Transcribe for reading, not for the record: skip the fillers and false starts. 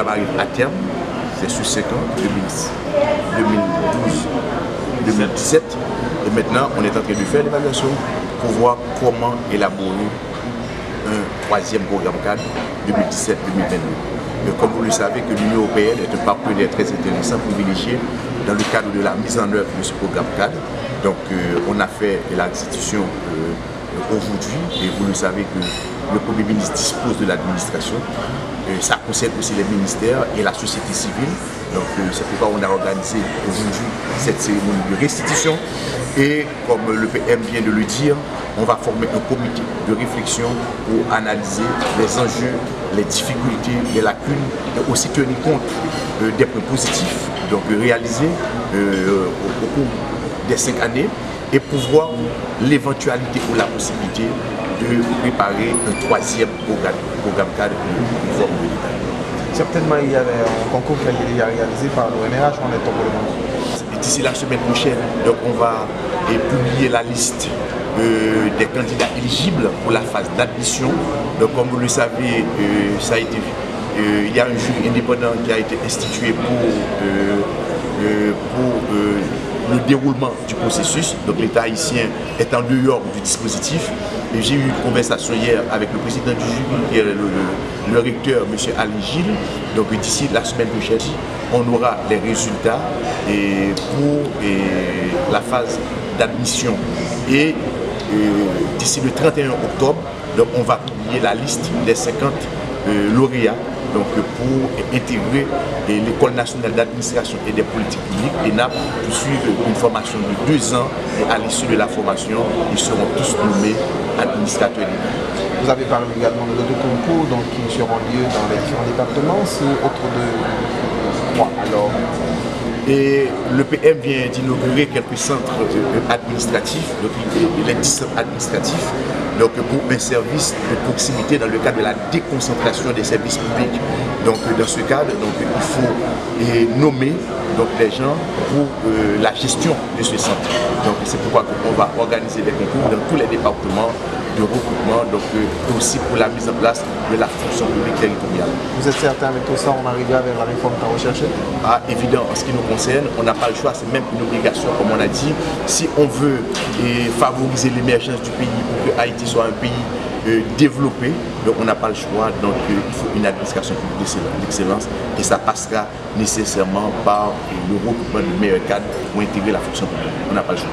arrive à terme, c'est sur 5 ans, 2012, 2017. Et maintenant, on est en train de faire l'évaluation pour voir comment élaborer un troisième programme cadre 2017-2022. Comme vous le savez, que l'Union européenne est un partenaire très intéressant, privilégié dans le cadre de la mise en œuvre de ce programme cadre. Donc on a fait la restitution aujourd'hui, et vous le savez que le Premier ministre dispose de l'administration. Ça concerne aussi les ministères et la société civile. Donc c'est pourquoi on a organisé aujourd'hui cette cérémonie de restitution. Et comme le PM vient de le dire, on va former un comité de réflexion pour analyser les enjeux, les difficultés, les lacunes, et aussi tenir compte des points positifs donc réalisés au cours des 5 années, et pour voir l'éventualité ou la possibilité de préparer un troisième programme cadre de forme de l'État. Certainement, il y avait un concours qui a été réalisé par l'ONRH, on est au moment. D'ici la semaine prochaine, donc on va publier la liste des candidats éligibles pour la phase d'admission. Donc comme vous le savez, ça a été, il y a un jury indépendant qui a été institué pour le déroulement du processus. Donc l'État haïtien est en dehors du dispositif. Et j'ai eu une conversation hier avec le président du jury, qui est le recteur, M. Ali Gilles. Donc d'ici la semaine prochaine, on aura les résultats pour la phase d'admission. Et d'ici le 31 octobre, donc on va publier la liste des 50 lauréats donc pour intégrer l'École nationale d'administration et des politiques publiques, ENAP, pour suivre une formation de 2 ans, et à l'issue de la formation, ils seront tous nommés administrateurs. Vous avez parlé également de d'autres concours donc, qui seront lieux dans les différents départements, c'est autre de quoi alors? Et le PM vient d'inaugurer quelques centres administratifs, donc les 10 centres administratifs, donc pour un service de proximité dans le cadre de la déconcentration des services publics. Donc dans ce cadre, donc, il faut nommer donc, les gens pour la gestion de ce centre. Donc c'est pourquoi on va organiser des concours dans tous les départements de recrutement, donc aussi pour la mise en place de la fonction publique territoriale. Vous êtes certain avec tout ça, on arrivera vers la réforme qu'on recherchait? Ah, évident, en ce qui nous concerne, on n'a pas le choix, c'est même une obligation, comme on a dit. Si on veut favoriser l'émergence du pays pour que Haïti soit un pays développé, donc on n'a pas le choix, donc il faut une administration publique d'excellence, et ça passera nécessairement par le recrutement de meilleurs cadres pour intégrer la fonction publique. On n'a pas le choix.